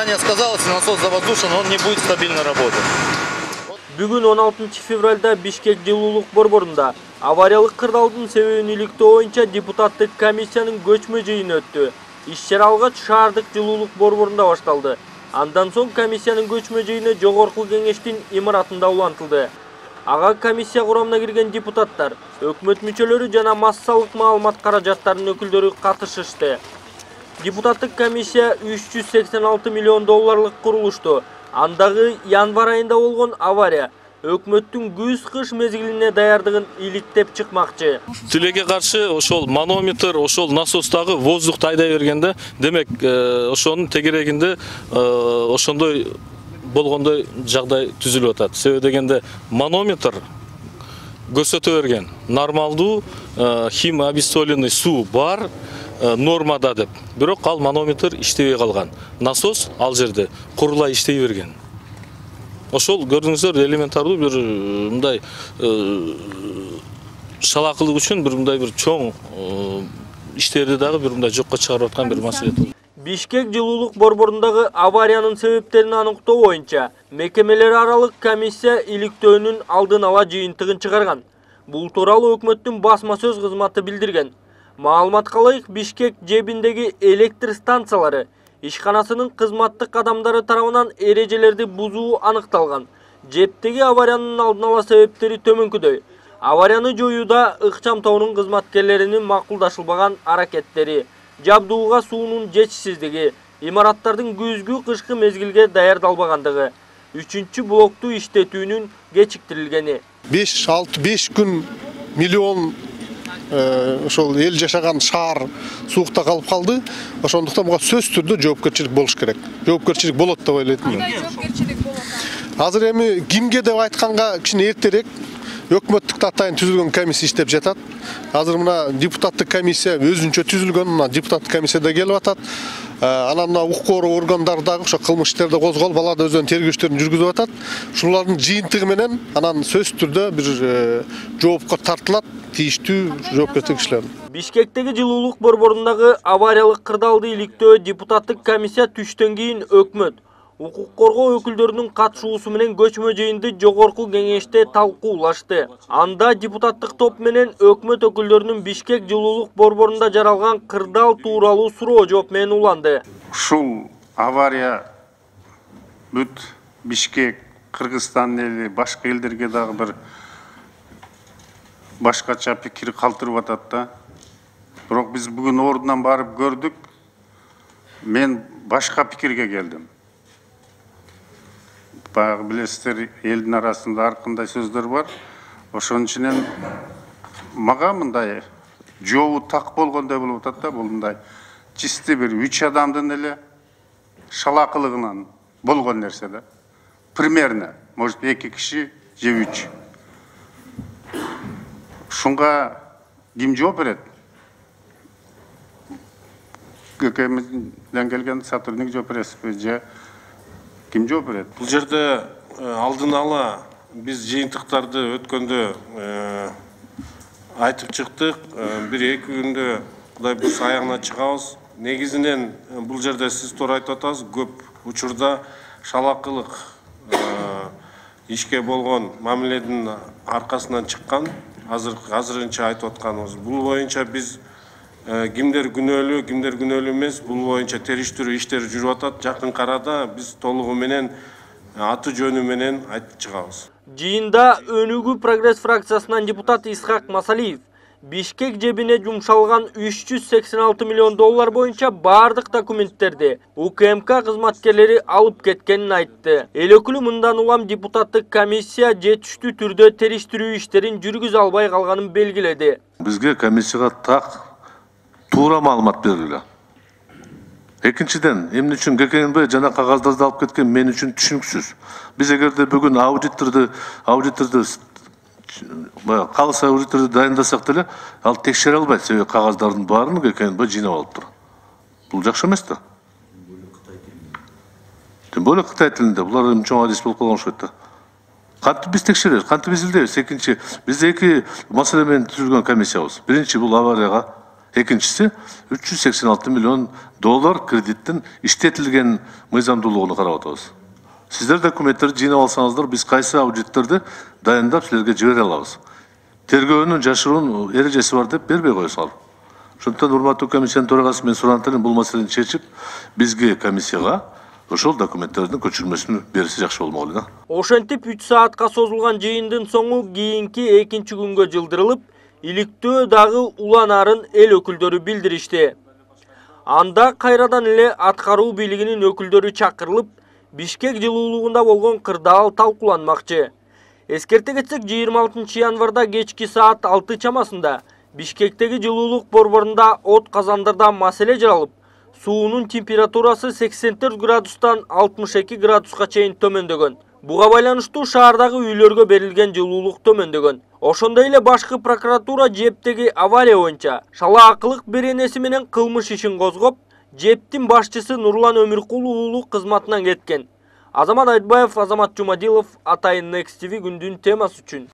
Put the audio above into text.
компания сказала, если насос завоздушен, он не будет стабильно работать. Бүгін 16 февральда Бишкек жылуулук борборунда авариялык кырдаалдын себебин иликтөө боюнча депутаттык комиссиянын көчмө жыйыны өттү. Иш-чара алгач шаардык жылуулук борборунда башталды. Андан соң комиссиянын көчмө жыйыны жогорку кеңештин имаратында улантылды. Ага комиссия курамына кирген депутаттар, өкмөт мүчөлөрү жана массалык маалымат каражаттарынын өкүлдөрү катышышты. Депутаттык комиссия 386 миллион долларлык курулушту. Андагы январь айында болгон авария өкмөттүн күз-кыш мезгилине даярдыгын иликтеп чыкмакчы. Тилекке каршы ошол манометр, ошол насостагы воздухту айдай бергенде, демек ошонун тегерегинде ошондой болгондой жагдай түзүлүп атат. Себеби дегенде манометр көрсөтө берген. Нормалдуу химобестоленный суу бар нормада деп. Бирок ал манометр иштебей калган. Насос ал жерде курулай иштей берген. Ошол көрдүңүздөр элементардуу бир мындай шалакылык үчүн бир мындай бир чоң иштерди дагы бир мындай жокко чыгарып аткан бир маселе. Бишкек жылуулук борборундагы авариянын себептерин аныктоо боюнча мекемелер аралык комиссия иликтөөнүн алдын ала жыйынтыгын чыгарган. Бул тууралуу өкмөттүн басма сөз кызматы билдирген. Маалыматка ылайык, Бишкек жебиндеги электр станциялары ишканасынын кызматтык адамдары тарабынан эрежелерди бузуу аныкталган. Жептеги авариянын алдын ала себептери төмөнкүдөй. Аварияны жоюуда ыкчам тобунун кызматкерлеринин макулдашылбаган аракеттери, жабдууга суунун жетишсиздиги, имараттардын күзгү-кышкы мезгилге даярдалбагандыгы, 3-чү блокту иштетүүнүн кечиктирилгени. 5 күн миллион ошол эл жашаган шаар суукта калып калды. Ошондуктан буга сөз түрдө жоопкерчилик болуш керек. Жоопкерчилик болот деп ойлойт мен. Азыр эми кимге деп айтканга кичине эртерээк. Өкмөттүк атайын түзүлгөн комиссия иштеп жатат. Азыр мына депутаттык комиссия өзүнчө түзүлгөн, мына депутаттык комиссияда келип атат. Анан мына укук коргоо органдарындагы ошо кылмыш иштерди козголуп, алар да өзүнүн тергөөчтөрүн жүргүзүп атат. Шулардын жыйынтыгы менен анан сөз түрдө бир жоопко тартылат тийиштүү жоопкерчилик кишилер. Бишкектеги жылуулук борборундагы авариялык кырдаалды иликтөө депутаттык комиссия түштөн кийин өкмөт укук коргоо өкүлдөрүнүн катышуусу менен көчмө жыйынды жогорку кеңеште талкуулашты. Анда депутаттык топ менен өкмөт өкүлдөрүнүн Бишкек жылуулук борборунда жаралган кырдаал тууралуу суроо жооп менен уланды. Ушул авария бүт Бишкек, Кыргызстан эли, башка элдерге дагы бир башкача пикир калтырып атат да. Бирок биз бүгүн ордунан барып көрдүк. Мен башка пикирге келдим. Баягы билесиздер, элдин арасында ар кандай сөздөр бар. Ошонун ичинен мага мындай жообу так болгондой болуп атат да, бул мындай чисти бир 3 адамдын эле шалакылыгынан болгон нерсе да. Примерно, может 2 киши же 3. Шунга ким жооп берет? ГКМден келген сотрудник жооп бересизби же ким жооп берет? Бул жерде алдын ала биз жыйынтыктарды өткөндө айтып чыктык. 1-2 күндө Кудай буйрса аягына чыгабыз. Негизинен бул жерде сиз туура айтып атасыз, көп учурда шалакылык ишке болгон мамиледин аркасынан чыккан. Азырынча айтып атканыбыз бул боюнча биз кимдер күнөөлүү эмес, бул боюнча териштирүү иштери жүрүп атат. Жакын арада биз толугу менен аты жөнү менен айтып чыгабыз. Жыйында Өнүгүү Прогресс фракциясынан депутат Исхак Масалиев Бишкек жебине жумшалган 386 миллион доллар боюнча бардык документтерди УКМК кызматкерлери алып кеткенин айтты. Эл өкүлү мындан улам депутаттык комиссия жетиштүү түрдө териштирүү иштерин жүргүзө албай калганын белгиледи. Бизге комиссияга так туура маалымат берилген. Экинчиден, эмне үчүн ГКНБ жана кагаздарды алып кеткен мен үчүн түшүнүксүз. Биз эгерде бүгүн аудиторду калыс аудиторду дайындасак деле, ал текшере албайт, себеби кагаздардын баарын ГКНБ жыйнап алыптыр. Бул жакшы эмес да. Тем более Кытай тилинде булар чоң адис болуп калган окшойт да. Кантип биз текшеребиз, кантип биз илдейбиз? Экинчи, бизде 2 маселе менен түзүлгөн комиссиябыз. Биринчи бул аварияга, Экинчиси 386 миллион доллар кредиттин иштетилген мыйзамдуулугун карап атабыз. Сиздер документтерди жыйнап алсаңыздар, биз кайсы аудиттерди дайындап силерге жибере алабыз. Тергөөнүн жашыруун эрежеси бар деп бербей коесуңар. Ошондуктан урматтуу комиссиянын төрагасы мен сурантын бул маселени чечип, бизге комиссияга ошол документтердин көчүрмөсүн берсе жакшы болмок эле да. Ошентип 3 саатка созулган жыйындын соңу кийинки 2 күнгө жылдырылып, иликтөө дагы уланарын эл өкүлдөрү билдиришти. Анда кайрадан эле аткаруу бийлигинин өкүлдөрү чакырылып, Бишкек жылуулугунда болгон кырдаал талкууланмакчы. Эскерте кетсек, 26 январда кечки саат 6 чамасында Бишкектеги жылуулук борборунда от казандарда маселе жаралып, суунун температурасы 84 градустан 62 градуска чейин төмөндөгөн. Буга байланыштуу шаардагы үйлөргө берилген жылуулук төмөндөгөн. Ошондой эле башкы прокуратура жептеги авария боюнча шалаакылык беренеси менен кылмыш ишин козгоп, жептин башчысы Нурлан Өмүркулу уулу кызматынан кеткен. Азамат Айтбаев, Азамат Жумадилов, Атайын Next TV күндүн темасы үчүн.